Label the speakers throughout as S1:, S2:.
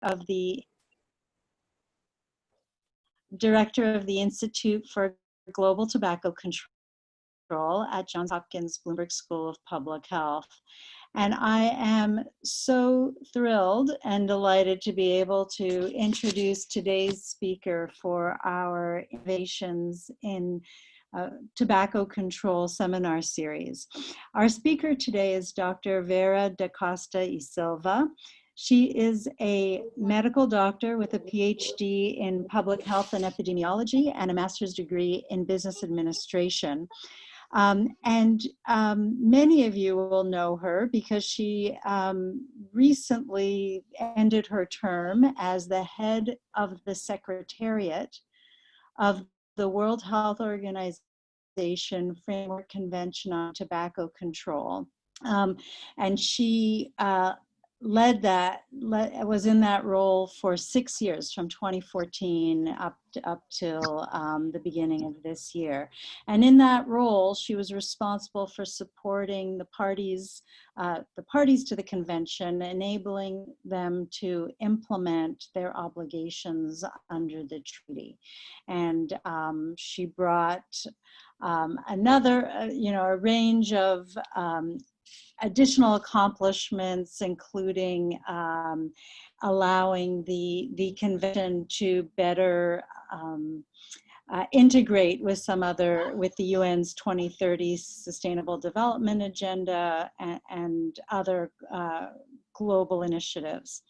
S1: of the Director of the Institute for Global Tobacco Control at Johns Hopkins Bloomberg School of Public Health. And I am so thrilled and delighted to be able to introduce today's speaker for our Innovations in Tobacco Control seminar series. Our speaker today is Dr. Vera da Costa y Silva. She is a medical doctor with a PhD in public health and epidemiology and a master's degree in business administration. Many of you will know her because she recently ended her term as the head of the Secretariat of the World Health Organization Framework Convention on Tobacco Control. And she was in that role for 6 years, from 2014 up till the beginning of this year. And in that role, she was responsible for supporting the parties to the convention, enabling them to implement their obligations under the treaty. And she brought a range of additional accomplishments, including allowing the convention to better integrate with the UN's 2030 Sustainable Development Agenda and other global initiatives.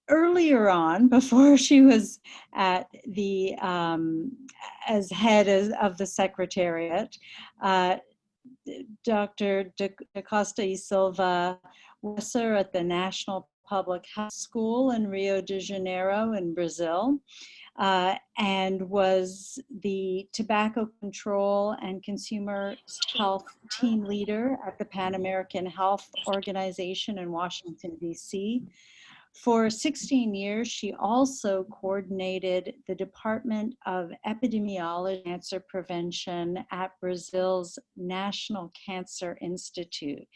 S1: Earlier on, before she was at the as head of the Secretariat, Dr. da Costa y Silva was at the National Public Health School in Rio de Janeiro in Brazil, and was the tobacco control and consumer health team leader at the Pan American Health Organization in Washington, D.C. For 16 years, she also coordinated the Department of Epidemiology and Cancer Prevention at Brazil's National Cancer Institute.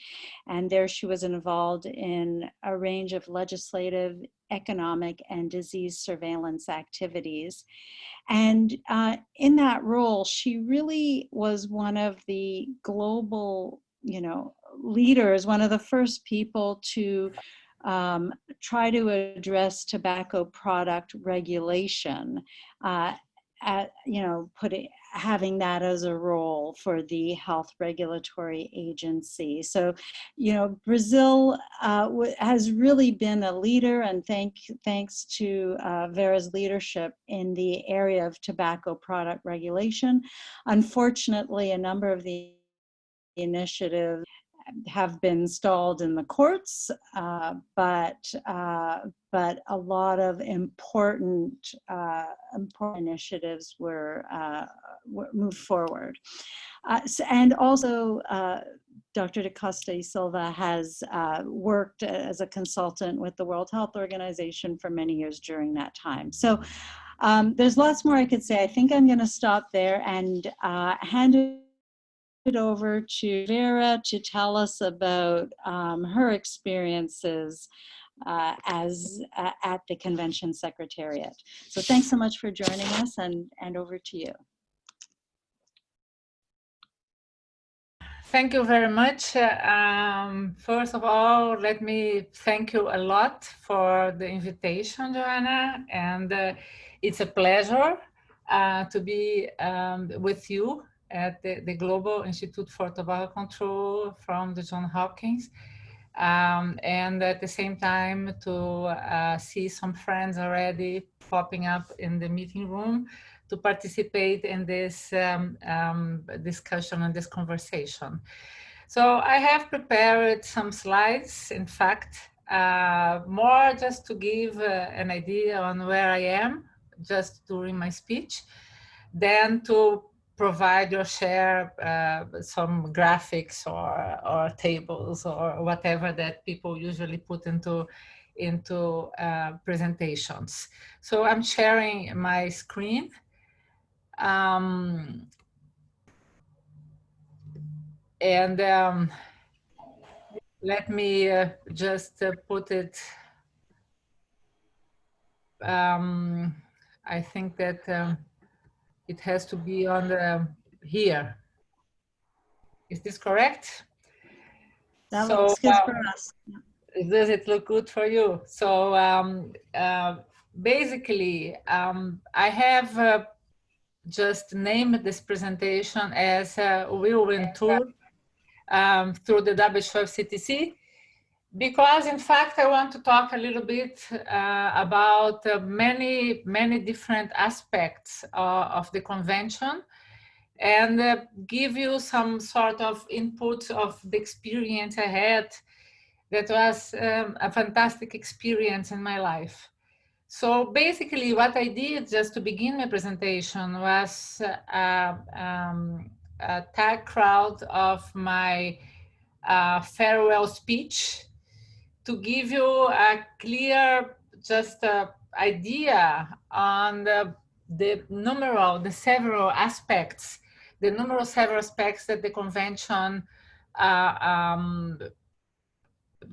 S1: And there she was involved in a range of legislative, economic, and disease surveillance activities. And in that role, she really was one of the global, leaders, one of the first people to try to address tobacco product regulation, having that as a role for the health regulatory agency. So, Brazil has really been a leader, and thanks to Vera's leadership in the area of tobacco product regulation. Unfortunately, a number of the initiatives have been stalled in the courts, but a lot of important initiatives were moved forward. And also, Dr. da Costa y Silva has worked as a consultant with the World Health Organization for many years during that time. So there's lots more I could say. I think I'm going to stop there and hand it over to Vera to tell us about her experiences as at the Convention Secretariat. So thanks so much for joining us, and over to you.
S2: Thank you very much. First of all, let me thank you a lot for the invitation, Joanna, and it's a pleasure to be with you at the Global Institute for Tobacco Control from the Johns Hopkins, and at the same time to see some friends already popping up in the meeting room to participate in this discussion and this conversation. So I have prepared some slides, in fact, more just to give an idea on where I am just during my speech, than to provide or share some graphics or tables or whatever that people usually put into presentations. So I'm sharing my screen. Let me just put it I think that it has to be on the here. Is this correct?
S1: That
S2: So
S1: looks good for us.
S2: does it look good for you? So basically, I have just named this presentation as a Whirlwind tour through the WHO FCTC, because in fact I want to talk a little bit about many different aspects of the convention, and give you some sort of input of the experience I had. That was a fantastic experience in my life. So basically what I did just to begin my presentation was a tag crowd of my farewell speech to give you a clear just idea on the several aspects, several aspects that the convention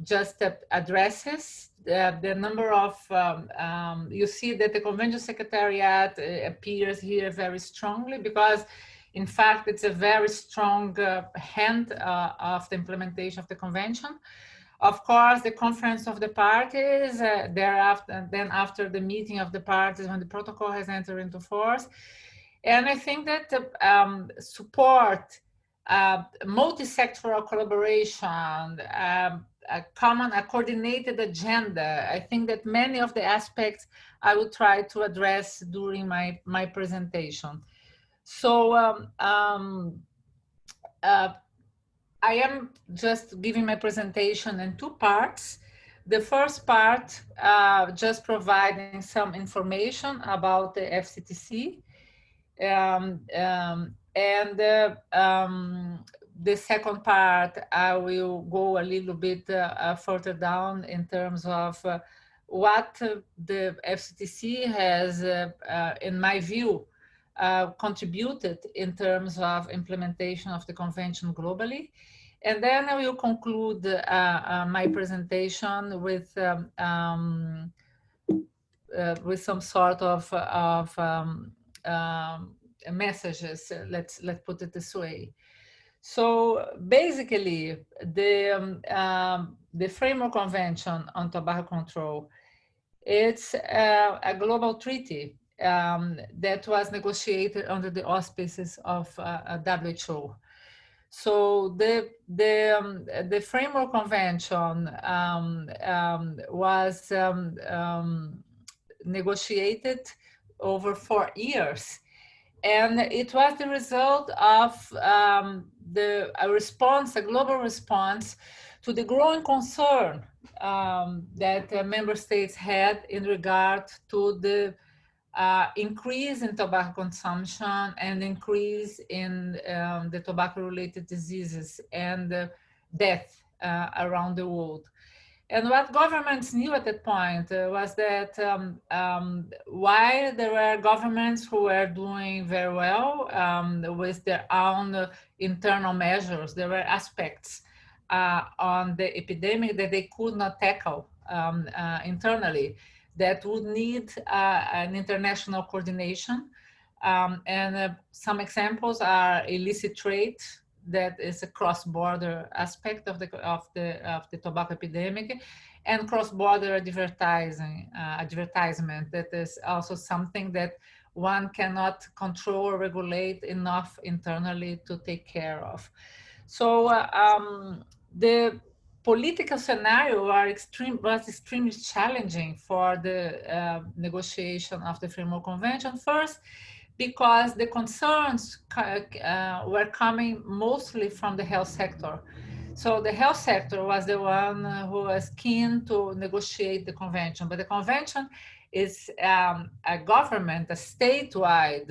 S2: just addresses. The number of, you see that the convention secretariat appears here very strongly, because in fact it's a very strong hand of the implementation of the convention. Of course, the conference of the parties, thereafter, then after the meeting of the parties when the protocol has entered into force. And I think that support, multi-sectoral collaboration, a coordinated agenda. I think that many of the aspects I will try to address during my presentation. So I am just giving my presentation in two parts. The first part, just providing some information about the FCTC. The second part, I will go a little bit further down in terms of what the FCTC has, in my view, contributed in terms of implementation of the convention globally. And then I will conclude my presentation with some sort of messages. Let's put it this way. So basically, the Framework Convention on Tobacco Control, it's a global treaty that was negotiated under the auspices of WHO. So the Framework Convention was negotiated over 4 years, and it was the result of a global response to the growing concern that member states had in regard to the increase in tobacco consumption and increase in the tobacco-related diseases and death around the world. And what governments knew at that point was that while there were governments who were doing very well with their own internal measures, there were aspects on the epidemic that they could not tackle internally, that would need an international coordination. Some examples are illicit trade, that is a cross-border aspect of the tobacco epidemic, and cross-border advertisement, that is also something that one cannot control or regulate enough internally to take care of. So the political scenario was extremely challenging for the negotiation of the Framework Convention. First, because the concerns were coming mostly from the health sector. So the health sector was the one who was keen to negotiate the convention, but the convention is a government, a statewide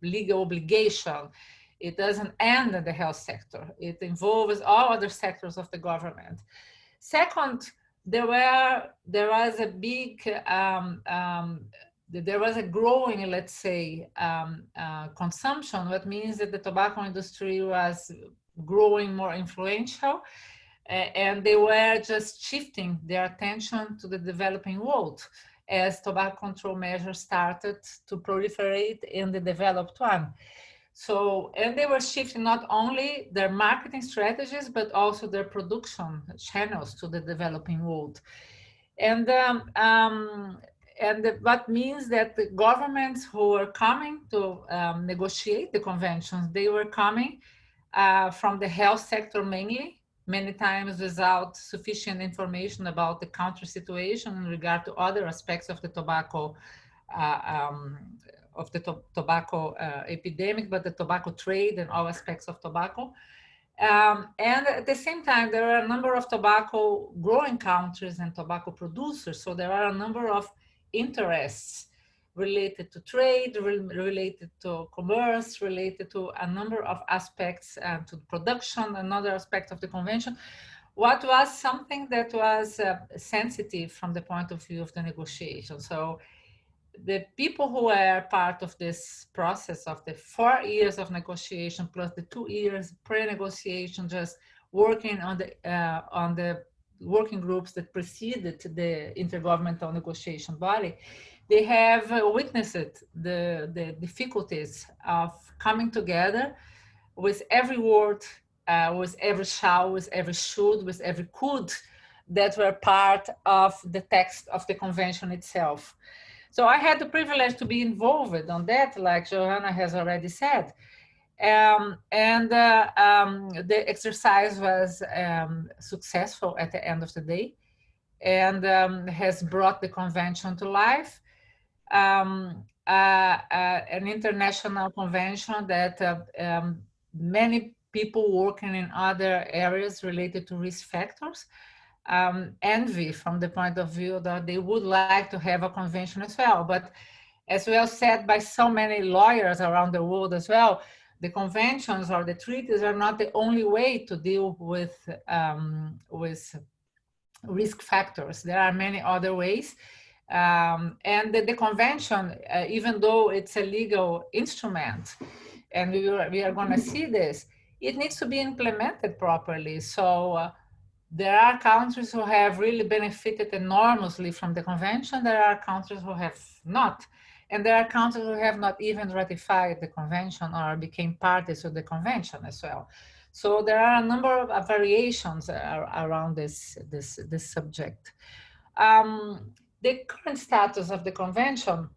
S2: legal obligation. It doesn't end in the health sector. It involves all other sectors of the government. Second, there was a big, there was a growing, let's say, consumption, what means that the tobacco industry was growing more influential. And they were just shifting their attention to the developing world as tobacco control measures started to proliferate in the developed one. So, and they were shifting not only their marketing strategies, but also their production channels to the developing world. And what means that the governments who were coming to negotiate the conventions, they were coming from the health sector mainly, many times without sufficient information about the country situation in regard to other aspects of the tobacco epidemic, but the tobacco trade and all aspects of tobacco. And at the same time, there are a number of tobacco growing countries and tobacco producers. So there are a number of interests related to trade, related to commerce, related to a number of aspects to production, another aspect of the convention. What was something that was sensitive from the point of view of the negotiation. So the people who were part of this process of the 4 years of negotiation plus the 2 years pre-negotiation, just working on the working groups that preceded the intergovernmental negotiation body, they have witnessed the difficulties of coming together with every word, with every shall, with every should, with every could that were part of the text of the convention itself. So I had the privilege to be involved on that, like Johanna has already said. The exercise was successful at the end of the day and has brought the convention to life. An international convention that many people working in other areas related to risk factors envy from the point of view that they would like to have a convention as well. But as well said by so many lawyers around the world as well, the conventions or the treaties are not the only way to deal with risk factors. There are many other ways. And the convention, even though it's a legal instrument, and we are going to see this, it needs to be implemented properly. So there are countries who have really benefited enormously from the convention. There are countries who have not. And there are countries who have not even ratified the convention or became parties to the convention as well. So there are a number of variations around this subject. The current status of the convention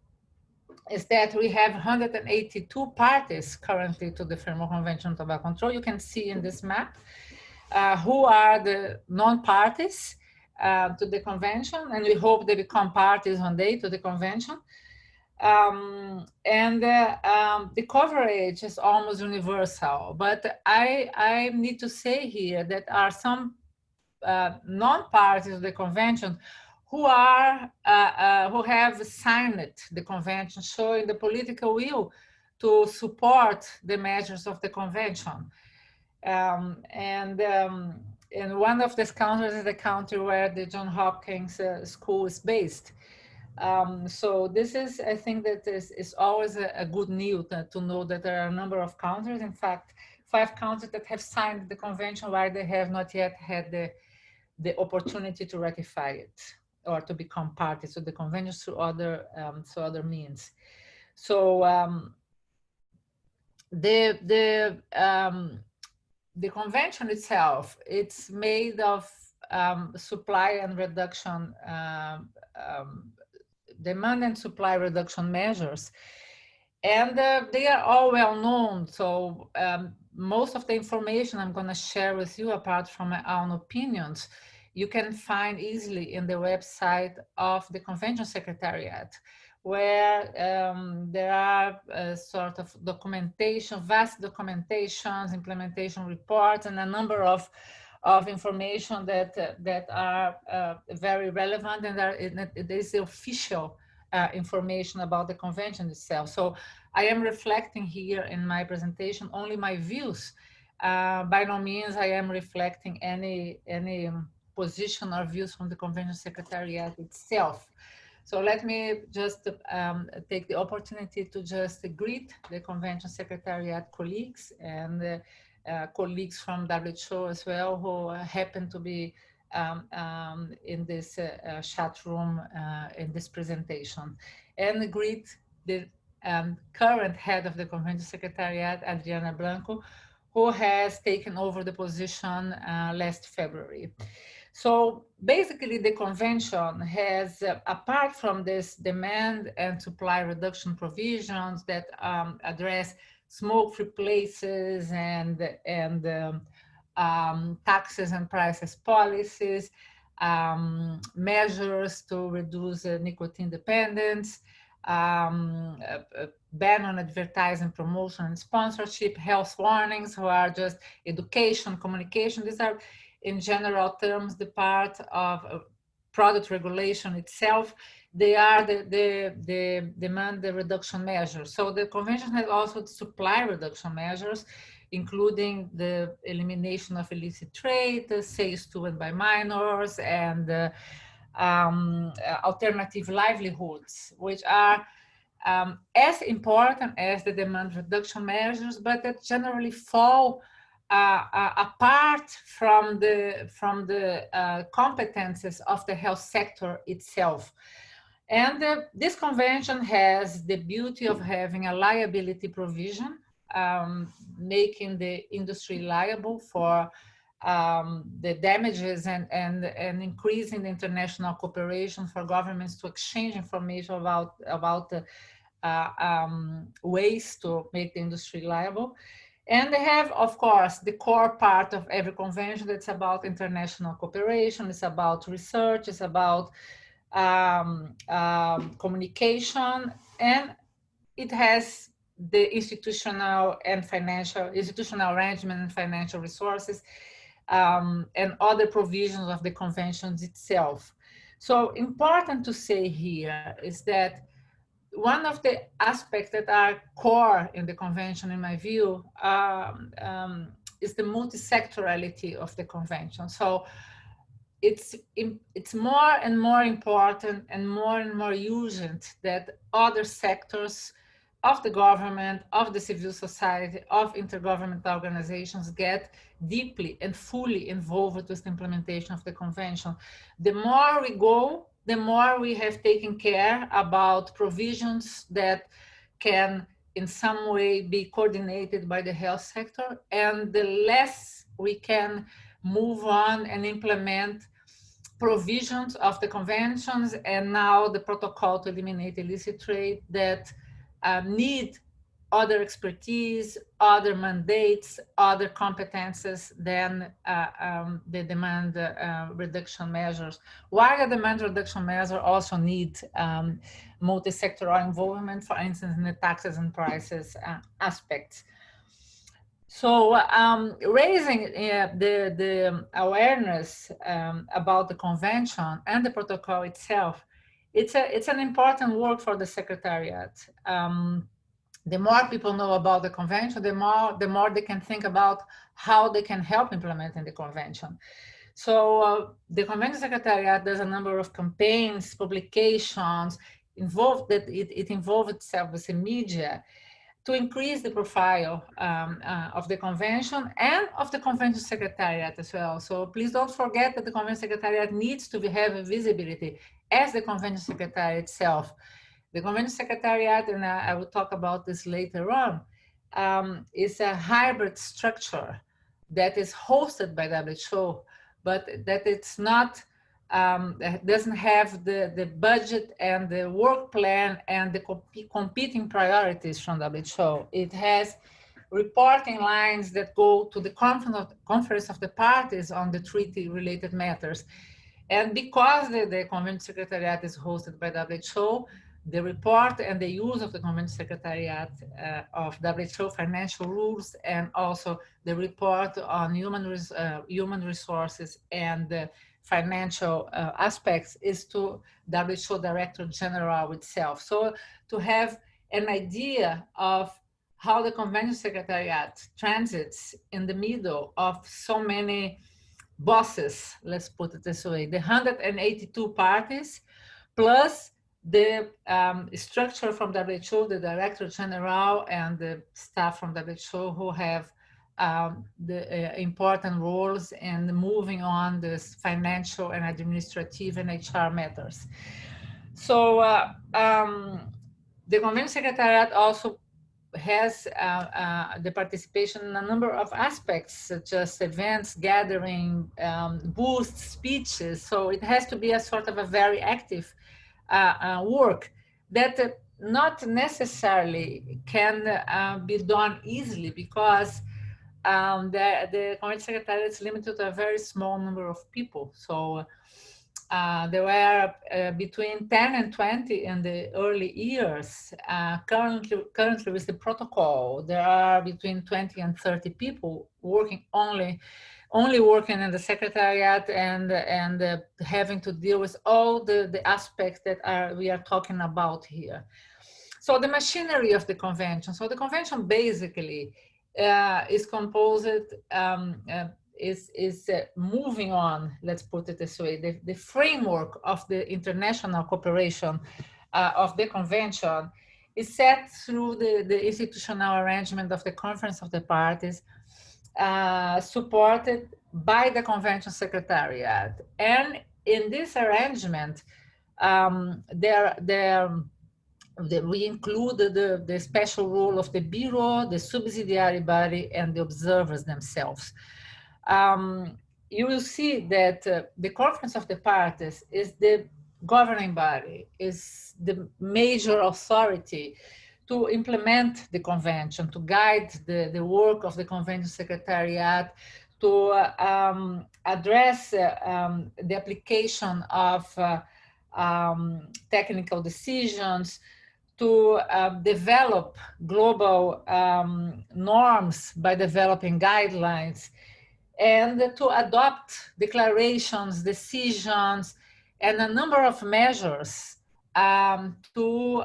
S2: is that we have 182 parties currently to the Framework Convention on Tobacco Control. You can see in this map who are the non-parties to the convention, and we hope they become parties one day to the convention. The coverage is almost universal, but I need to say here that are some non-parties of the convention who have signed the convention, showing the political will to support the measures of the convention. And one of these countries is the country where the Johns Hopkins School is based. So this is, I think that is always a good news to know that there are a number of countries, in fact, 5 countries that have signed the convention while they have not yet had the opportunity to ratify it or to become parties to the convention through other means. So the convention itself, it's made of supply and reduction, demand and supply reduction measures. And they are all well known. So most of the information I'm going to share with you, apart from my own opinions, you can find easily in the website of the Convention Secretariat, where there are sort of documentation, vast documentations, implementation reports, and a number of information that are very relevant, and it is the official information about the convention itself. So I am reflecting here in my presentation only my views. By no means I am reflecting any position or views from the Convention Secretariat itself. So let me just take the opportunity to just greet the Convention Secretariat colleagues and colleagues from WHO as well, who happen to be in this chat room in this presentation, and greet the current head of the Convention Secretariat, Adriana Blanco, who has taken over the position last February. So basically the convention has, apart from this demand and supply reduction provisions that address smoke-free places and taxes and prices policies, measures to reduce nicotine dependence, ban on advertising, promotion, and sponsorship, health warnings, who are just education, communication. These are, in general terms, the part of product regulation itself. They are the demand reduction measures. So the convention has also supply reduction measures, including the elimination of illicit trade, sales to and by minors, and alternative livelihoods, which are as important as the demand reduction measures, but that generally fall apart from the competences of the health sector itself. And this convention has the beauty of having a liability provision, making the industry liable for the damages and increasing the international cooperation for governments to exchange information about ways to make the industry liable. And they have, of course, the core part of every convention that's about international cooperation, it's about research, it's about communication, and it has the institutional arrangement and financial resources, and other provisions of the conventions itself. So important to say here is that one of the aspects that are core in the convention, in my view, is the multi-sectorality of the convention. So it's more and more important and more urgent that other sectors of the government, of the civil society, of intergovernmental organizations get deeply and fully involved with the implementation of the convention. The more we go, the more we have taken care about provisions that can in some way be coordinated by the health sector, and the less we can move on and implement provisions of the conventions and now the protocol to eliminate illicit trade that need other expertise, other mandates, other competences than the demand reduction measures. While the demand reduction measures also need multi-sectoral involvement, for instance, in the taxes and prices aspects. So raising the awareness about the convention and the protocol itself, it's an important work for the Secretariat. The more people know about the convention, the more they can think about how they can help implementing the convention. So the Convention Secretariat does a number of campaigns, publications, it involved itself with the media to increase the profile of the convention and of the Convention Secretariat as well. So please don't forget that the Convention Secretariat needs to have visibility as the Convention Secretariat itself. The Convention Secretariat, and I will talk about this later on, is a hybrid structure that is hosted by WHO, but that it's not, doesn't have the budget and the work plan and the competing priorities from WHO. It has reporting lines that go to the conference of the parties on the treaty-related matters. And because the Convention Secretariat is hosted by WHO, the report and the use of the Convention Secretariat of WHO financial rules, and also the report on human resources and financial aspects is to WHO Director General itself. So to have an idea of how the Convention Secretariat transits in the middle of so many bosses, let's put it this way, the 182 parties, plus the structure from WHO, the Director General and the staff from WHO who have the important roles and moving on this financial and administrative and HR matters. So the Convention Secretariat also has the participation in a number of aspects, such as events, gathering, booths, speeches. So it has to be a sort of a very active work that not necessarily can be done easily, because the Convention Secretariat is limited to a very small number of people. So there were between 10 and 20 in the early years. Currently with the protocol, there are between 20 and 30 people working only working in the Secretariat and having to deal with all the aspects that we are talking about here. So the machinery of the convention. So the convention basically is composed, is moving on, let's put it this way. The framework of the international cooperation of the convention is set through the institutional arrangement of the Conference of the Parties, supported by the Convention Secretariat. And in this arrangement, we include the special role of the Bureau, the subsidiary body, and the observers themselves. You will see that the Conference of the Parties is the governing body, is the major authority to implement the convention, to guide the work of the Convention Secretariat, to address the application of technical decisions, to develop global norms by developing guidelines, and to adopt declarations, decisions, and a number of measures to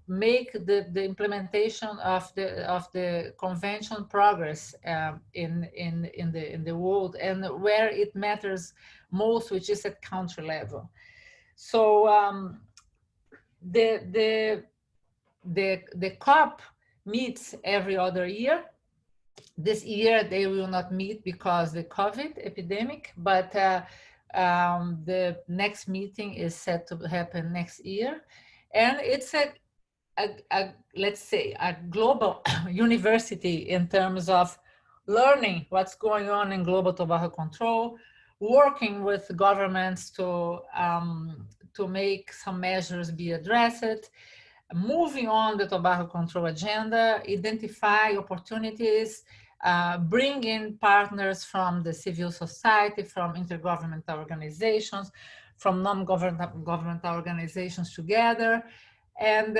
S2: make the implementation of the convention progress in the world, and where it matters most, which is at country level. So the COP meets every other year. This year they will not meet because the COVID epidemic, but the next meeting is set to happen next year, and it's let's say a global university in terms of learning what's going on in global tobacco control, working with governments to make some measures be addressed, moving on the tobacco control agenda, identify opportunities, bring in partners from the civil society, from intergovernmental organizations, from non-governmental organizations together, and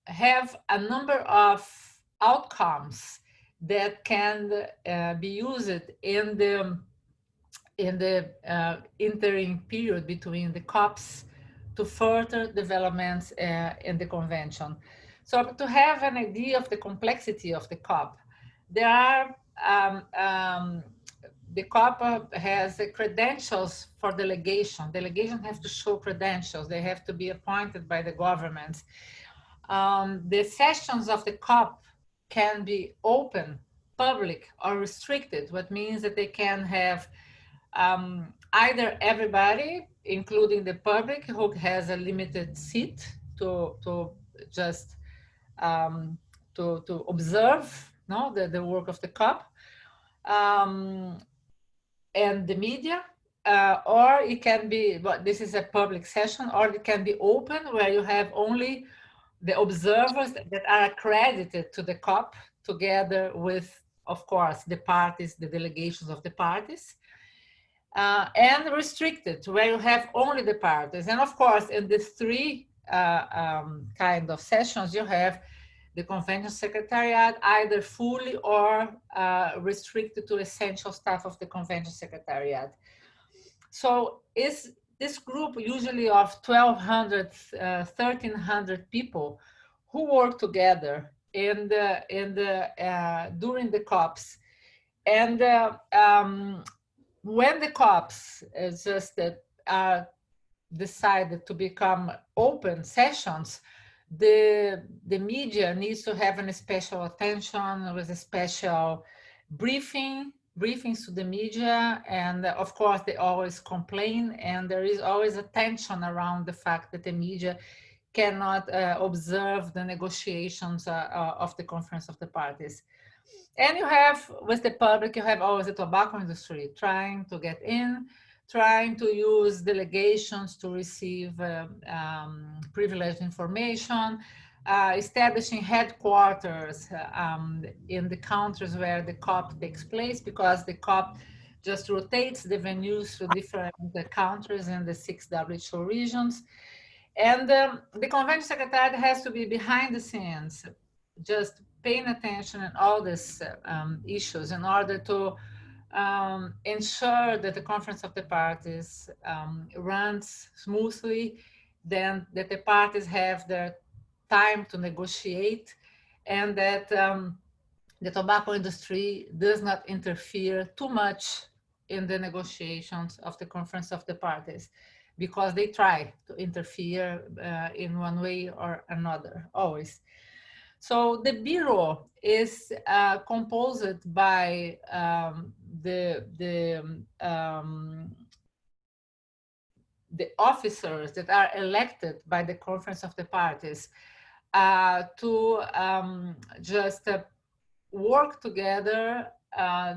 S2: have a number of outcomes that can be used in the interim period between the COPs to further developments in the convention. So to have an idea of the complexity of the COP, there are the COP has credentials for delegation. Delegations have to show credentials. They have to be appointed by the governments. The sessions of the COP can be open, public, or restricted, what means that they can have either everybody, including the public, who has a limited seat to just to observe the work of the COP, and the media, or it can be, well, this is a public session, or it can be open, where you have only the observers that are accredited to the COP, together with, of course, the parties, the delegations of the parties, and restricted, where you have only the parties. And of course, in the three kind of sessions, you have the Convention Secretariat, either fully or restricted to essential staff of the Convention Secretariat. So is this group usually of 1,200, 1,300 people who work together during the COPs. And when the COPs just are decided to become open sessions, the media needs to have a special attention with a special briefings to the media, and of course they always complain, and there is always a tension around the fact that the media cannot observe the negotiations of the Conference of the Parties. And you have, with the public, you have always the tobacco industry trying to get in, trying to use delegations to receive privileged information, establishing headquarters in the countries where the COP takes place, because the COP just rotates the venues to different countries in the 6 WHO regions. And the Convention Secretariat has to be behind the scenes, just paying attention to all these issues in order to ensure that the Conference of the Parties runs smoothly, then that the parties have their time to negotiate, and that the tobacco industry does not interfere too much in the negotiations of the Conference of the Parties, because they try to interfere in one way or another, always. So the Bureau is composed by the officers that are elected by the Conference of the Parties to just work together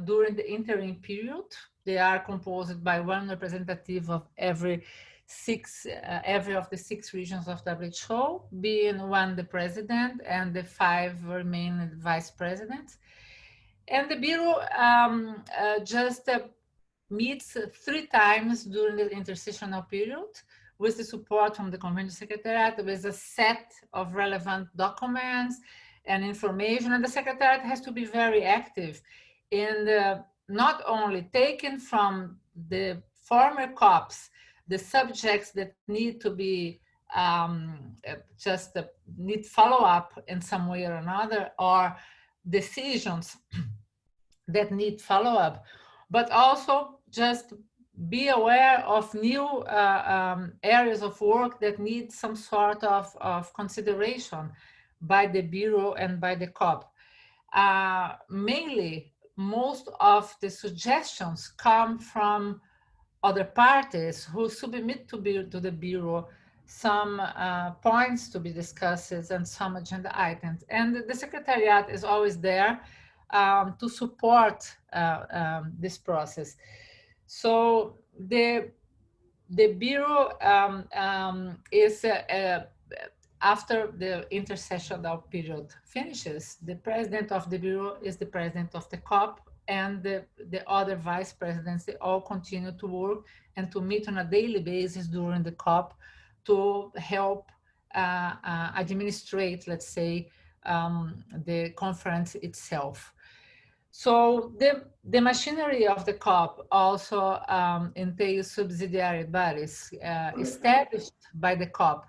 S2: during the interim period. They are composed by one representative of every of the 6 regions of WHO, being one the president and the 5 remaining vice presidents. And the Bureau just meets 3 times during the interstitial period with the support from the Convention Secretariat, with a set of relevant documents and information. And the Secretariat has to be very active in not only taking from the former COPs the subjects that need to be need follow-up in some way or another, or decisions that need follow-up, but also just be aware of new areas of work that need some sort of consideration by the Bureau and by the COP. Mainly, most of the suggestions come from other parties who submit to the Bureau some points to be discussed and some agenda items. And the Secretariat is always there to support this process. So the Bureau is, after the intersessional period finishes, the president of the Bureau is the president of the COP, and the other vice presidents, they all continue to work and to meet on a daily basis during the COP to help administrate, let's say, the conference itself. So the machinery of the COP also entails subsidiary bodies established by the COP.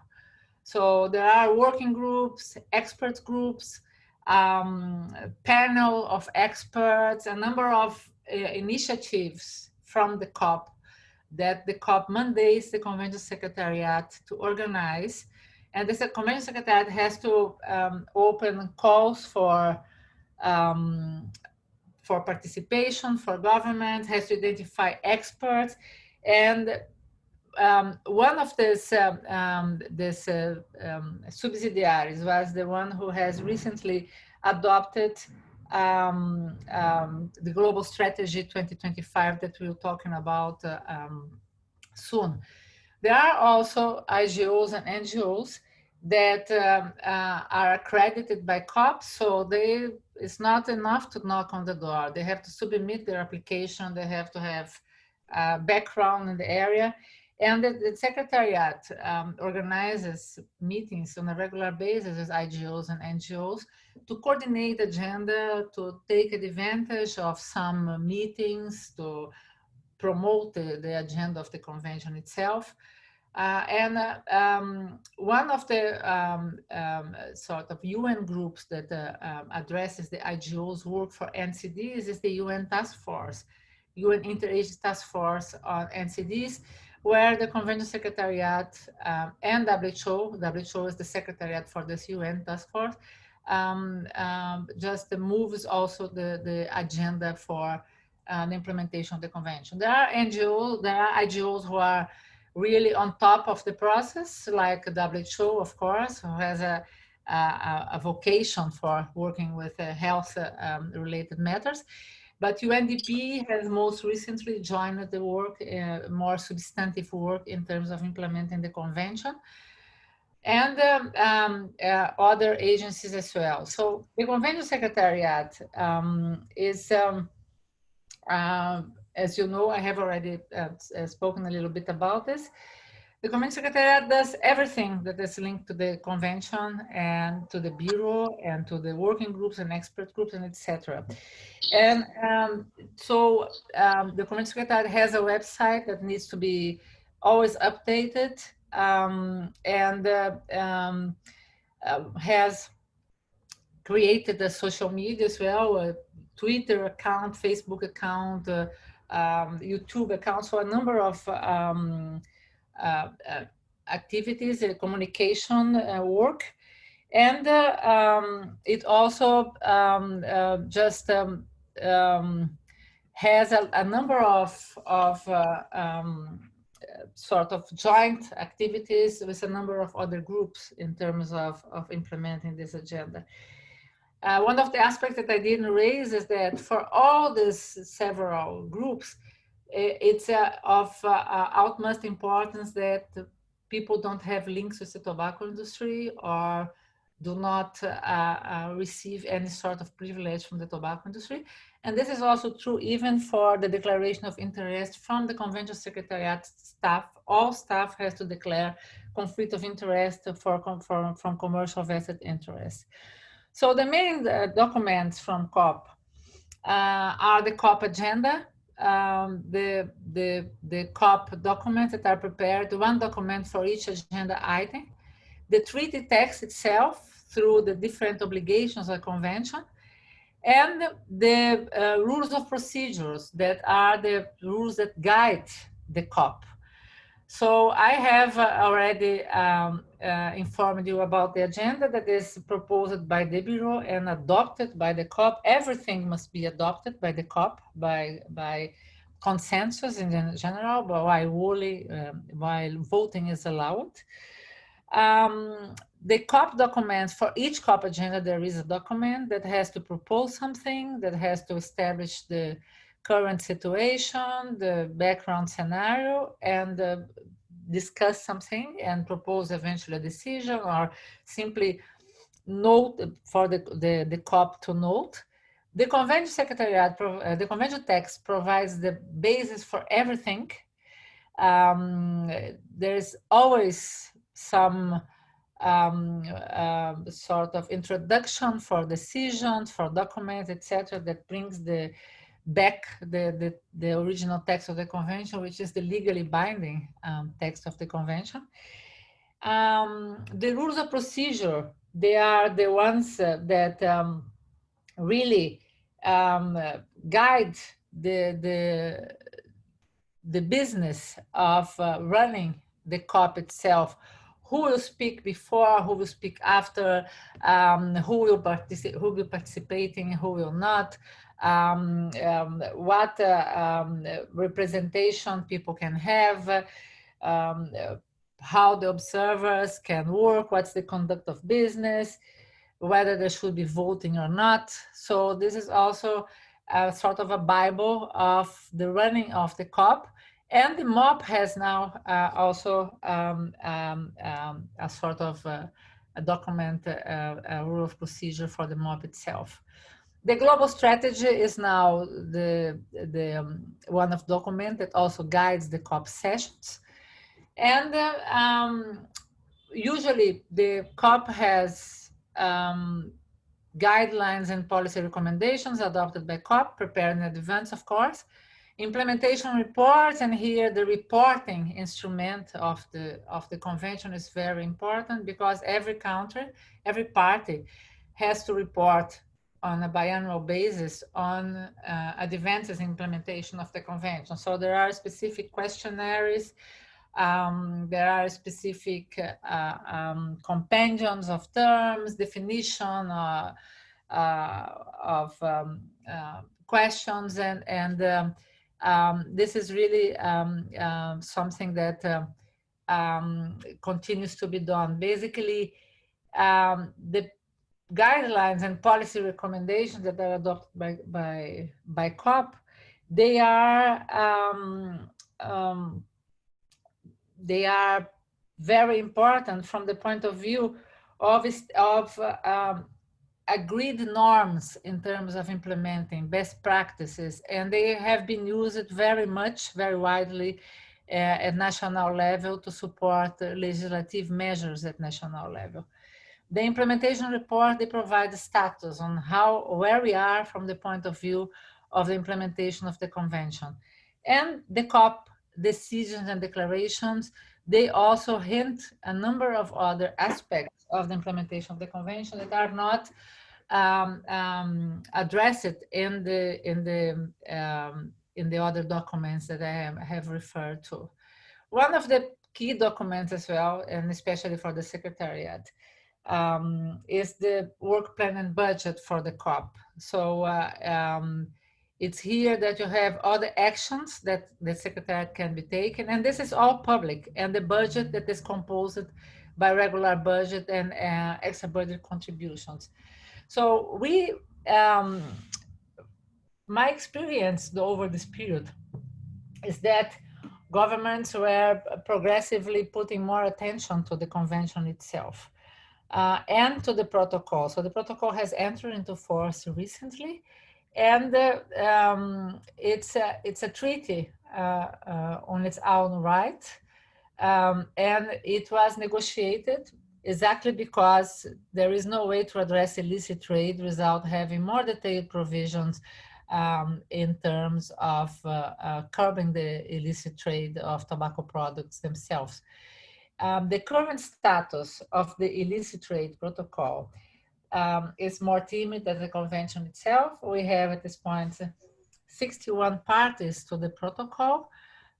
S2: So there are working groups, expert groups, panel of experts, a number of initiatives from the COP that the COP mandates the Convention Secretariat to organize. And the Convention Secretariat has to open calls for participation, for government, has to identify experts. And one of these subsidiaries was the one who has recently adopted the Global Strategy 2025 that we're talking about soon. There are also IGOs and NGOs that are accredited by COPs, so it's not enough to knock on the door. They have to submit their application, they have to have background in the area. And the Secretariat organizes meetings on a regular basis with IGOs and NGOs to coordinate agenda, to take advantage of some meetings, to promote the agenda of the convention itself. One of the sort of UN groups that addresses the IGO's work for NCDs is the UN Task Force, UN Interagency Task Force on NCDs, where the Convention Secretariat and WHO is the Secretariat for this UN task force, just moves also the agenda for the implementation of the convention. There are IGOs who are really on top of the process, like WHO, of course, who has a vocation for working with health related matters. But UNDP has most recently joined the work, more substantive work in terms of implementing the convention, and other agencies as well. So the Convention Secretariat is, as you know, I have already spoken a little bit about this. The Convention Secretariat does everything that is linked to the convention and to the bureau and to the working groups and expert groups and etc. And the Convention Secretariat has a website that needs to be always updated, and has created a social media as well, a Twitter account, Facebook account, YouTube account, so a number of activities, communication work. And it also has a number of sort of joint activities with a number of other groups in terms of implementing this agenda. One of the aspects that I didn't raise is that for all these several groups, it's of utmost importance that people don't have links with the tobacco industry or do not receive any sort of privilege from the tobacco industry. And this is also true even for the declaration of interest from the Convention Secretariat staff. All staff has to declare conflict of interest from commercial vested interests. So the main documents from COP are the COP agenda, the COP documents that are prepared, one document for each agenda item, the treaty text itself through the different obligations of the convention, and the rules of procedures that are the rules that guide the COP. So I have already informed you about the agenda that is proposed by the Bureau and adopted by the COP. Everything must be adopted by the COP by consensus in general, but while voting is allowed. The COP documents, for each COP agenda, there is a document that has to propose something, that has to establish the current situation, the background scenario, and discuss something and propose eventually a decision, or simply note for the COP to note. The Convention Secretariat, the Convention text provides the basis for everything. There's always some sort of introduction for decisions, for documents, etc., that brings back the original text of the convention, which is the legally binding text of the convention. The rules of procedure, they are the ones that really guide the business of running the COP itself. Who will speak before, who will speak after, who will participating, who will not, what representation people can have, how the observers can work, what's the conduct of business, whether there should be voting or not. So this is also a sort of a Bible of the running of the COP. And the MOP has now also a sort of a document, a rule of procedure for the MOP itself. The global strategy is now the one of document that also guides the COP sessions. And usually the COP has guidelines and policy recommendations adopted by COP, prepared in advance, of course. Implementation reports, and here the reporting instrument of the convention is very important, because every country, every party has to report on a biannual basis on advances in implementation of the convention. So there are specific questionnaires There are specific compendiums of terms, definition of questions, and this is really something that continues to be done. Basically, the guidelines and policy recommendations that are adopted by COP, they are very important from the point of view of agreed norms in terms of implementing best practices, and they have been used very widely at national level to support legislative measures at national level. The implementation report, they provide the status on where we are from the point of view of the implementation of the convention. And the COP decisions and declarations, they also hint a number of other aspects of the implementation of the convention that are not addressed in the other documents that I have referred to. One of the key documents as well, and especially for the Secretariat, is the work plan and budget for the COP. So it's here that you have all the actions that the Secretariat can be taken, and this is all public, and the budget that is composed by regular budget and extra budget contributions. So my experience over this period is that governments were progressively putting more attention to the convention itself and to the protocol. So the protocol has entered into force recently, and it's a treaty on its own right, and it was negotiated exactly because there is no way to address illicit trade without having more detailed provisions in terms of curbing the illicit trade of tobacco products themselves. The current status of the illicit trade protocol is more timid than the convention itself. We have at this point 61 parties to the protocol,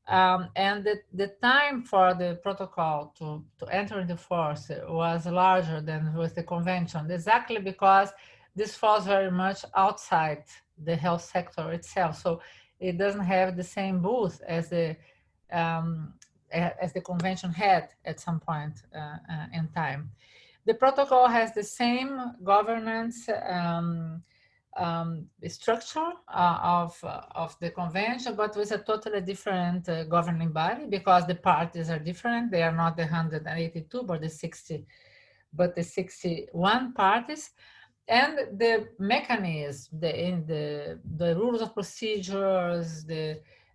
S2: and the time for the protocol to enter into force was larger than with the convention, exactly because this falls very much outside the health sector itself. So it doesn't have the same booth as the convention had at some point in time. The protocol has the same governance structure of the convention, but with a totally different governing body, because the parties are different. They are not the 182, but the 61 parties. And the mechanism, the rules of procedures,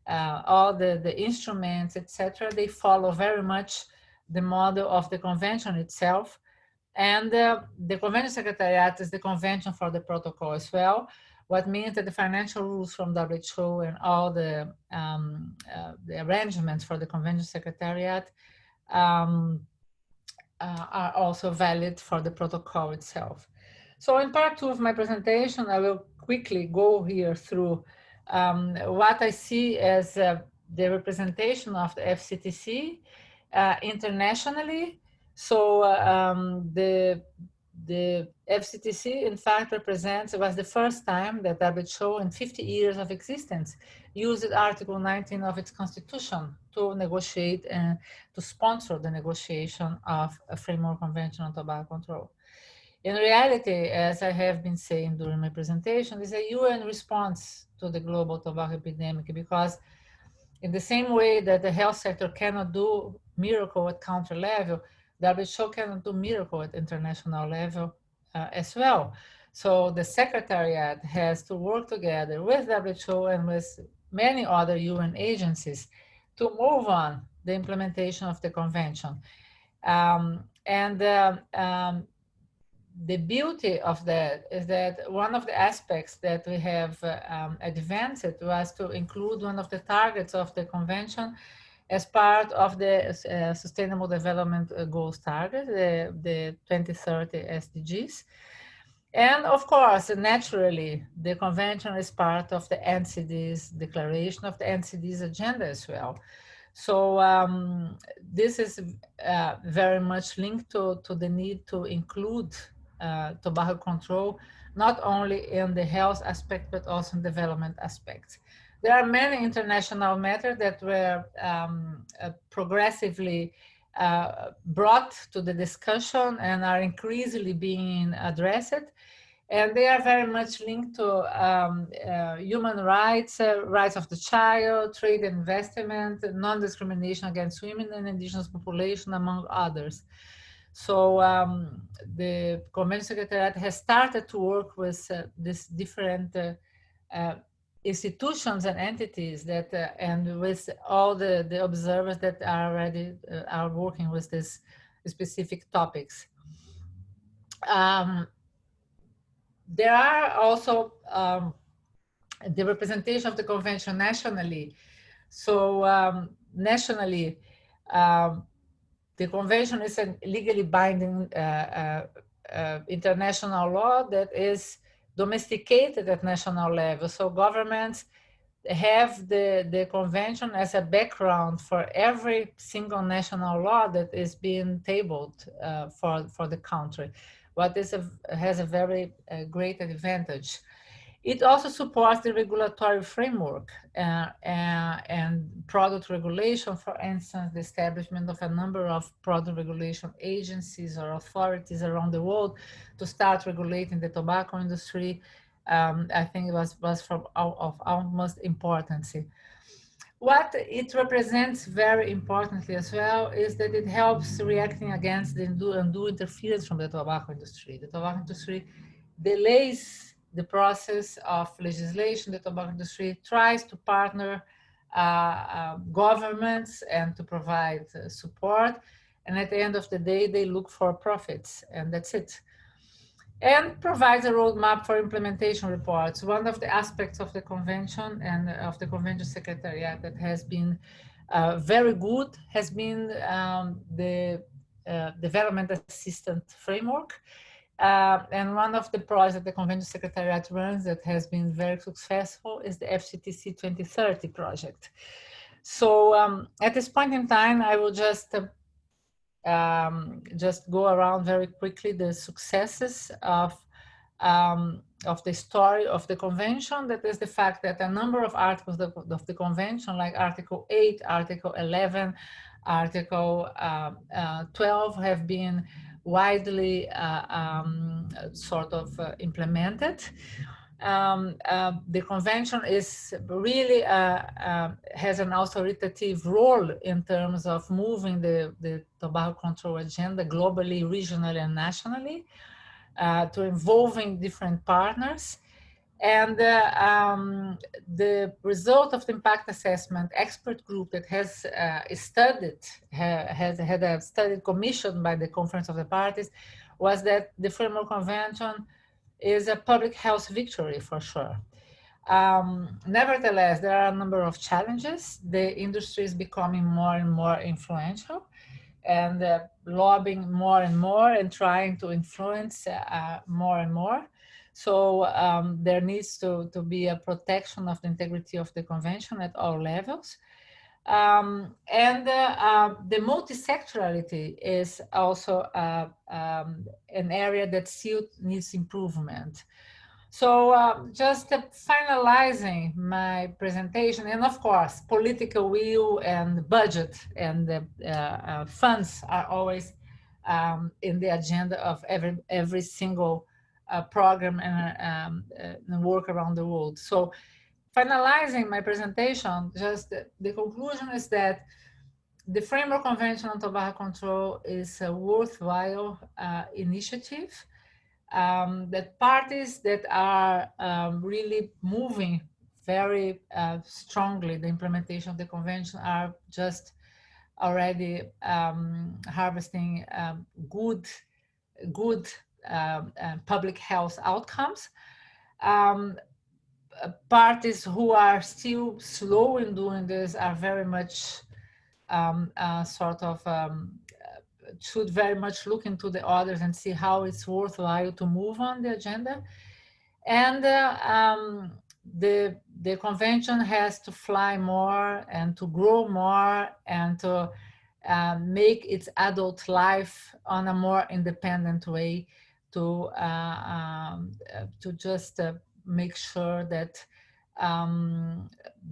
S2: all the instruments, etc., they follow very much the model of the convention itself. And the Convention Secretariat is the convention for the protocol as well, what means that the financial rules from WHO and all the arrangements for the Convention Secretariat are also valid for the protocol itself. So in part 2 of my presentation, I will quickly go here through what I see as the representation of the FCTC internationally. So the FCTC, in fact, was the first time that WHO in 50 years of existence used Article 19 of its constitution to negotiate and to sponsor the negotiation of a framework convention on tobacco control. In reality, as I have been saying during my presentation, is a UN response to the global tobacco epidemic, because in the same way that the health sector cannot do miracle at country level, WHO cannot do miracle at international level as well. So the Secretariat has to work together with WHO and with many other UN agencies to move on the implementation of the convention. The beauty of that is that one of the aspects that we have advanced was to include one of the targets of the convention as part of the Sustainable Development Goals target, the 2030 SDGs. And of course, naturally, the convention is part of the NCD's declaration of the NCD's agenda as well. So this is very much linked to the need to include tobacco control, not only in the health aspect, but also in development aspects. There are many international matters that were progressively brought to the discussion and are increasingly being addressed. And they are very much linked to human rights, rights of the child, trade and investment, non-discrimination against women and indigenous population, among others. So the Convention Secretariat has started to work with these different institutions and entities that, and with all the observers that are already are working with these specific topics. There are also the representation of the convention nationally. So nationally, the convention is a legally binding international law that is domesticated at national level. So governments have the convention as a background for every single national law that is being tabled for the country. What has a very great advantage. It also supports the regulatory framework and product regulation, for instance, the establishment of a number of product regulation agencies or authorities around the world to start regulating the tobacco industry. I think it was of utmost importance. What it represents very importantly as well is that it helps reacting against the undue interference from the tobacco industry. The tobacco industry delays the process of legislation. The tobacco industry tries to partner governments and to provide support. And at the end of the day, they look for profits, and that's it. And provides a roadmap for implementation reports. One of the aspects of the convention and of the convention secretariat that has been very good has been the development assistant framework. And one of the projects that the convention secretariat runs that has been very successful is the FCTC 2030 project. So at this point in time, I will just go around very quickly the successes of the story of the convention. That is the fact that a number of articles of the convention, like Article 8, Article 11, Article 12, have been widely implemented. The convention is really has an authoritative role in terms of moving the tobacco control agenda globally, regionally, and nationally, to involving different partners. And the result of the impact assessment expert group that has had a study commissioned by the Conference of the Parties was that the Framework Convention is a public health victory for sure. Nevertheless, there are a number of challenges. The industry is becoming more and more influential and lobbying more and more and trying to influence more and more. So there needs to be a protection of the integrity of the convention at all levels. And the multisectorality is also an area that still needs improvement. So just finalizing my presentation, and of course, political will and budget and funds are always in the agenda of every single program and work around the world. So finalizing my presentation, just the conclusion is that the Framework Convention on Tobacco Control is a worthwhile initiative. That parties that are really moving very strongly the implementation of the convention are just already harvesting good public health outcomes. Parties who are still slow in doing this are very much should very much look into the others and see how it's worthwhile to move on the agenda. And the convention has to fly more and to grow more and to make its adult life on a more independent way to just make sure that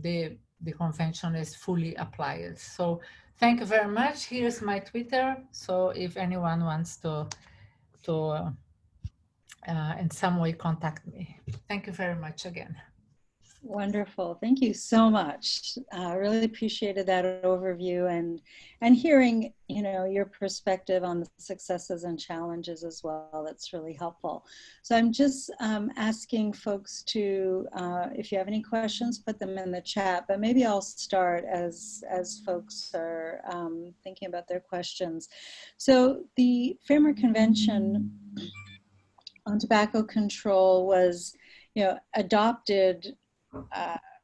S2: the convention is fully applied. So thank you very much. Here's my Twitter. So if anyone wants to in some way contact me. Thank you very much again.
S1: Wonderful. Thank you so much. Really appreciated that overview and hearing, you know, your perspective on the successes and challenges as well. That's really helpful. So I'm just asking folks to, if you have any questions, put them in the chat, but maybe I'll start as folks are thinking about their questions. So the Framework Convention on Tobacco Control was, you know, adopted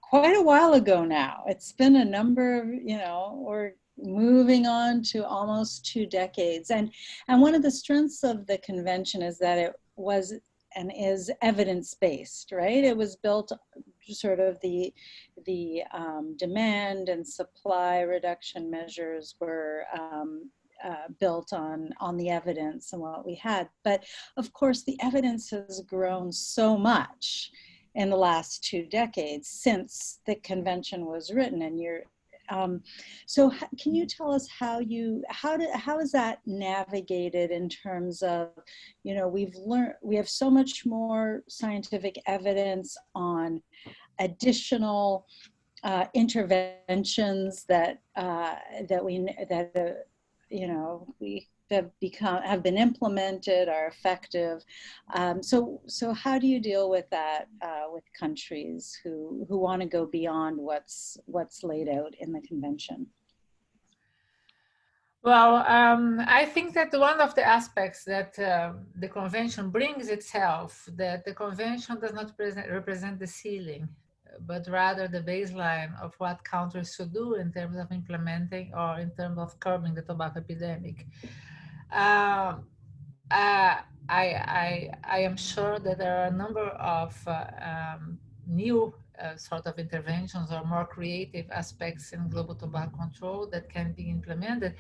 S1: quite a while ago now. It's been a number of, you know, we're moving on to almost 2 decades. And one of the strengths of the convention is that it was and is evidence-based, right? It was built sort of the demand and supply reduction measures were built on the evidence and what we had. But of course, the evidence has grown so much in the last 2 decades since the convention was written. And so can you tell us how is that navigated in terms of, you know, we have so much more scientific evidence on additional interventions that you know, have been implemented, are effective. So how do you deal with that with countries who want to go beyond what's laid out in the convention?
S2: Well, I think that one of the aspects that the convention brings itself, that the convention does not represent the ceiling, but rather the baseline of what countries should do in terms of implementing or in terms of curbing the tobacco epidemic. I am sure that there are a number of new sort of interventions or more creative aspects in global tobacco control that can be implemented.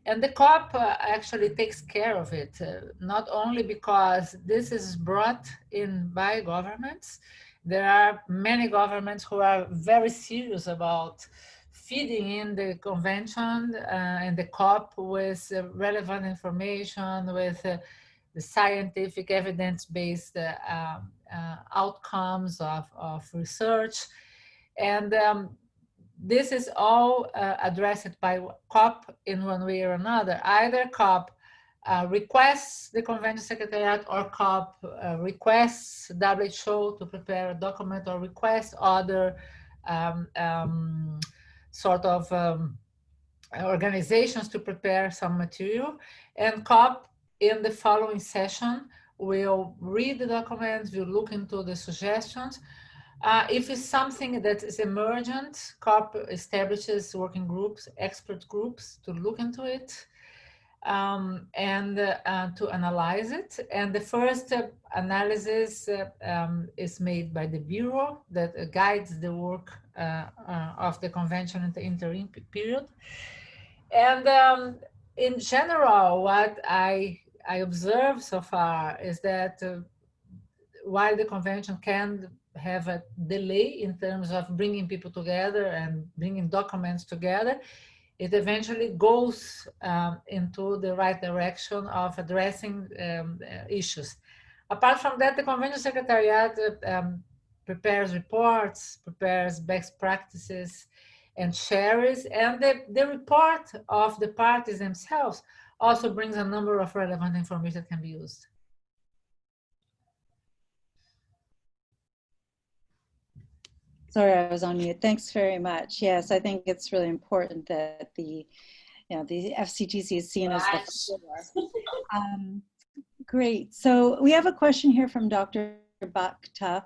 S2: And the COP actually takes care of it, not only because this is brought in by governments. There are many governments who are very serious about feeding in the convention and the COP with relevant information, with the scientific evidence-based outcomes of research. And this is all addressed by COP in one way or another. Either COP requests the Convention Secretariat, or COP requests WHO to prepare a document, or requests other sort of organizations to prepare some material. And COP in the following session will read the documents, will look into the suggestions. If it's something that is emergent, COP establishes working groups, expert groups to look into it and to analyze it. And the first analysis is made by the Bureau that guides the work of the convention in the interim period. And in general, what I observe so far is that while the convention can have a delay in terms of bringing people together and bringing documents together, it eventually goes into the right direction of addressing issues. Apart from that, the Convention Secretariat prepares reports, prepares best practices, and shares, and the report of the parties themselves also brings a number of relevant information that can be used.
S1: Sorry, I was on mute. Thanks very much. Yes, I think it's really important that the FCTC is seen as the floor. Great. So we have a question here from Dr. Bhakta,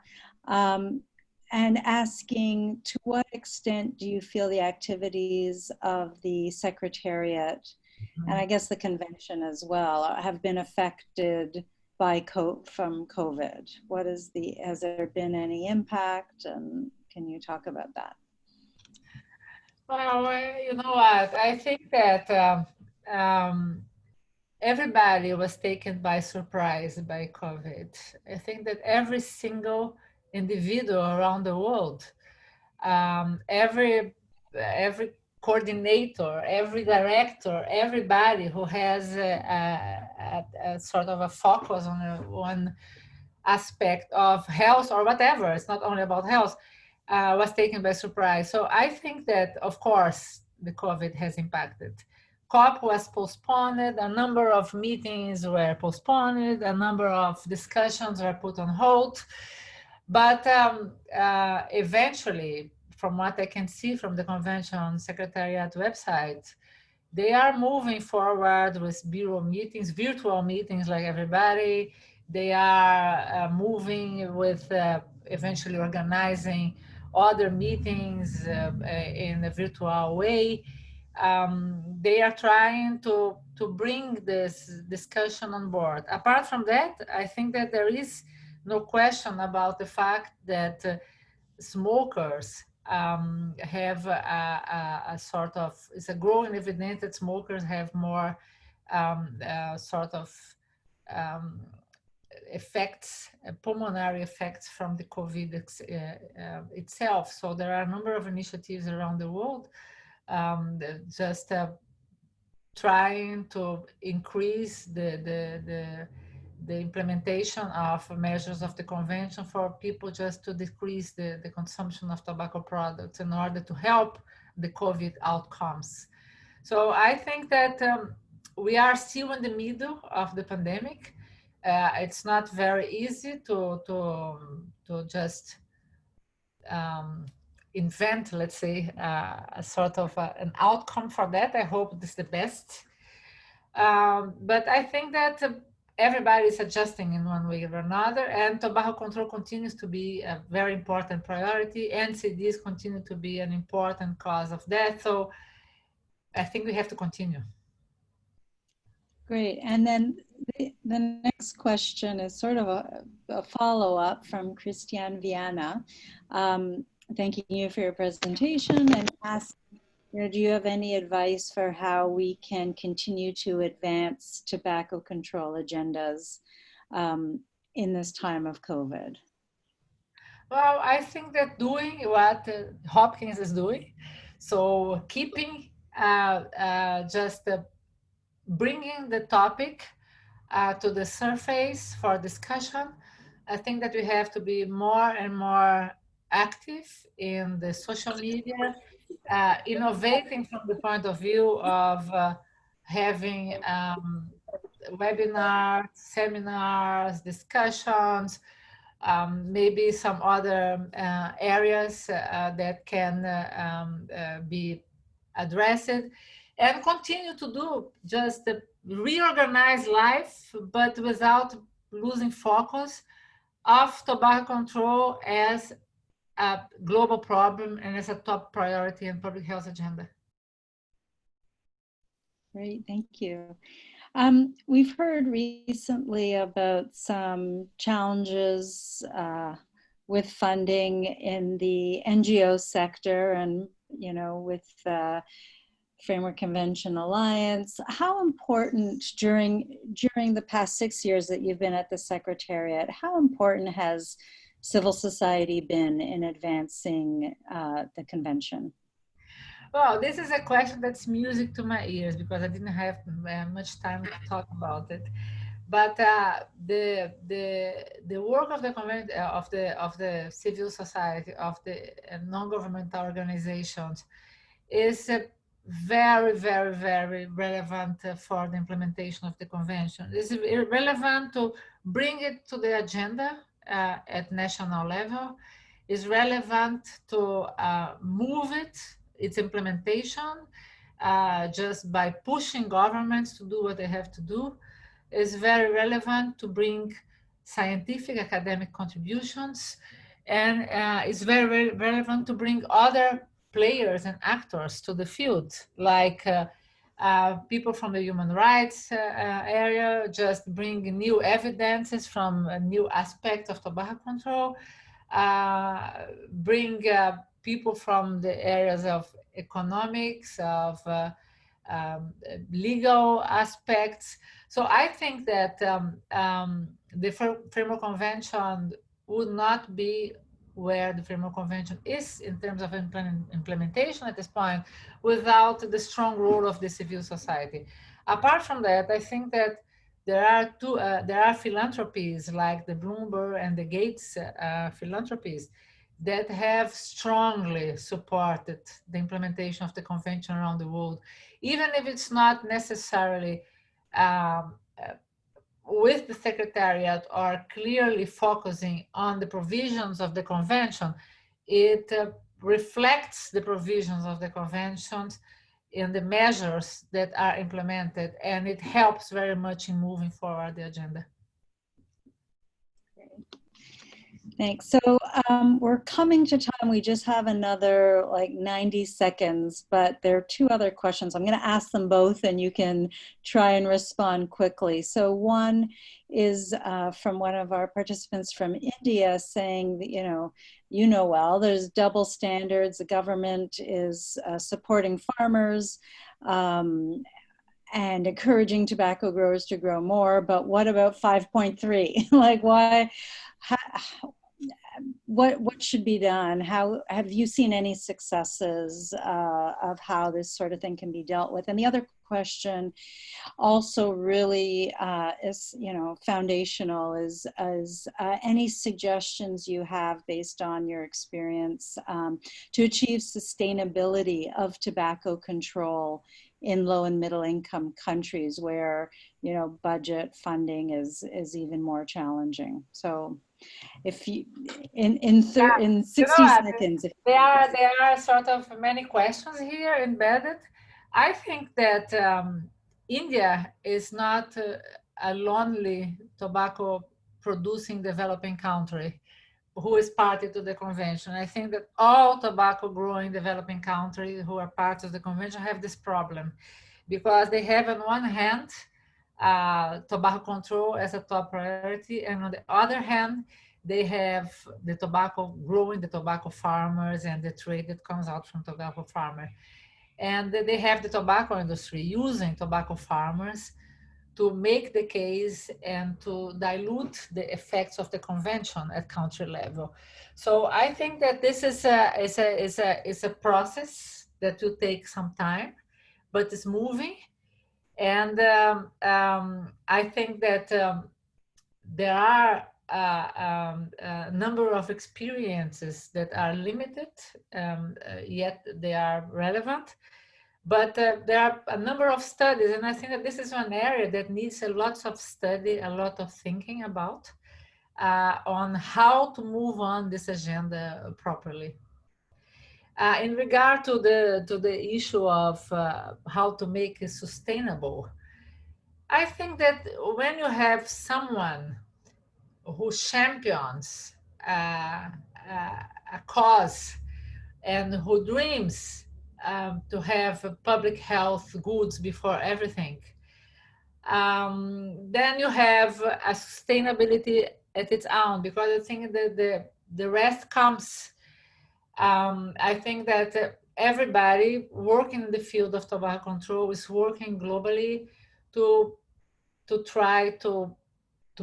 S1: and asking, to what extent do you feel the activities of the Secretariat, and I guess the convention as well, have been affected from COVID? Has there been any impact, and can you talk about that?
S2: Well, you know what? I think that everybody was taken by surprise by COVID. I think that every single individual around the world, every coordinator, every director, everybody who has a sort of a focus on one aspect of health or whatever, it's not only about health, was taken by surprise. So I think that, of course, the COVID has impacted. COP was postponed, a number of meetings were postponed, a number of discussions were put on hold. But eventually, from what I can see from the convention Secretariat website, they are moving forward with bureau meetings, virtual meetings like everybody. They are moving with eventually organizing other meetings in a virtual way. They are trying to bring this discussion on board. Apart from that, I think that there is no question about the fact that smokers have a sort of, it's a growing evidence that smokers have more sort of effects, pulmonary effects from the COVID itself. So there are a number of initiatives around the world just trying to increase the implementation of measures of the convention for people just to decrease the consumption of tobacco products in order to help the COVID outcomes. So I think that we are still in the middle of the pandemic. It's not very easy to just invent, let's say, a sort of an outcome for that. I hope this is the best. But I think that everybody is adjusting in one way or another, and tobacco control continues to be a very important priority. NCDs continue to be an important cause of death. So I think we have to continue.
S1: Great. And then the next question is sort of a follow-up from Christiane Viana. Thanking you for your presentation and asking, do you have any advice for how we can continue to advance tobacco control agendas in this time of COVID?
S2: Well, I think that doing what Hopkins is doing, so keeping just bringing the topic to the surface for discussion. I think that we have to be more and more active in the social media, innovating from the point of view of having webinars, seminars, discussions, maybe some other areas that can be addressed, and continue to do just reorganize life, but without losing focus of tobacco control as a global problem and as a top priority in public health agenda.
S1: Great, thank you. We've heard recently about some challenges with funding in the NGO sector and, with Framework Convention Alliance. How important during the past 6 years that you've been at the Secretariat, how important has civil society been in advancing the convention?
S2: Well, this is a question that's music to my ears because I didn't have much time to talk about it. But the work of the convention, of the civil society, of the non-governmental organizations, is very, very, very relevant for the implementation of the convention. It's relevant to bring it to the agenda at national level. It's relevant to move its implementation just by pushing governments to do what they have to do. It's very relevant to bring scientific academic contributions, and it's very, very relevant to bring other players and actors to the field, like People from the human rights area just bring new evidences from a new aspect of tobacco control, bring people from the areas of economics, of legal aspects. So I think that the Framework Convention would not be where the Framework Convention is in terms of implementation at this point without the strong role of the civil society. Apart from that, I think that there are philanthropies like the Bloomberg and the Gates philanthropies that have strongly supported the implementation of the convention around the world, even if it's not necessarily with the Secretariat or clearly focusing on the provisions of the convention. It reflects the provisions of the conventions in the measures that are implemented, and it helps very much in moving forward the agenda.
S1: Thanks. So we're coming to time. We just have another like 90 seconds, but there are two other questions. I'm going to ask them both and you can try and respond quickly. So one is from one of our participants from India saying that, you know well, there's double standards. The government is supporting farmers and encouraging tobacco growers to grow more. But what about 5.3? Like why? What should be done? How have you seen any successes of how this sort of thing can be dealt with? And the other question also really is, foundational is any suggestions you have based on your experience to achieve sustainability of tobacco control in low and middle income countries where, budget funding is even more challenging. So if you, in 60 seconds.
S2: There are sort of many questions here embedded. I think that India is not a lonely tobacco producing developing country who is party to the convention. I think that all tobacco growing developing countries who are part of the convention have this problem because they have on one hand tobacco control as a top priority, and on the other hand, they have the tobacco farmers and the trade that comes out from tobacco farmers. And they have the tobacco industry using tobacco farmers to make the case and to dilute the effects of the convention at country level. So I think that this is a process that will take some time, but it's moving. And I think that there are a number of experiences that are limited, yet they are relevant. But there are a number of studies, and I think that this is one area that needs a lot of study, a lot of thinking about on how to move on this agenda properly. In regard to the issue of how to make it sustainable, I think that when you have someone who champions a cause and who dreams to have public health goods before everything, then you have a sustainability at its own, because I think that the rest comes. I think that everybody working in the field of tobacco control is working globally to try to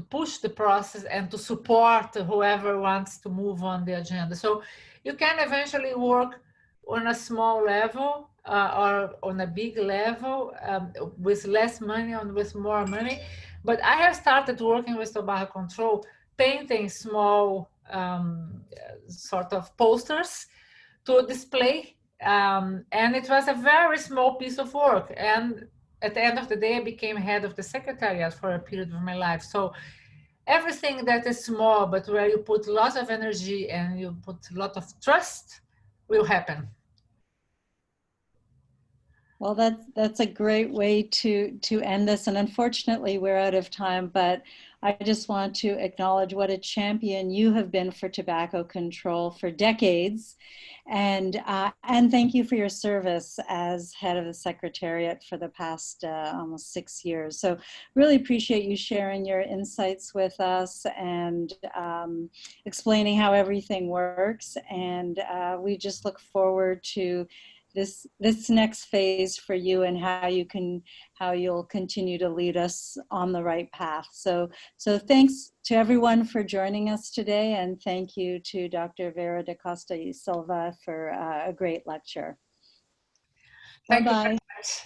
S2: push the process and to support whoever wants to move on the agenda. So you can eventually work on a small level or on a big level with less money or with more money. But I have started working with tobacco control, painting small sort of posters to display. And it was a very small piece of work. And at the end of the day, I became head of the Secretariat for a period of my life. So everything that is small, but where you put lots of energy and you put a lot of trust, will happen.
S1: Well, that's a great way to end this. And unfortunately, we're out of time, but I just want to acknowledge what a champion you have been for tobacco control for decades. And thank you for your service as head of the Secretariat for the past almost 6 years. So really appreciate you sharing your insights with us and explaining how everything works. And we just look forward to this next phase for you and how you'll continue to lead us on the right path. So thanks to everyone for joining us today, and thank you to Dr. Vera da Costa y Silva for a great lecture.
S2: Thank you
S1: Bye-bye.
S2: very much.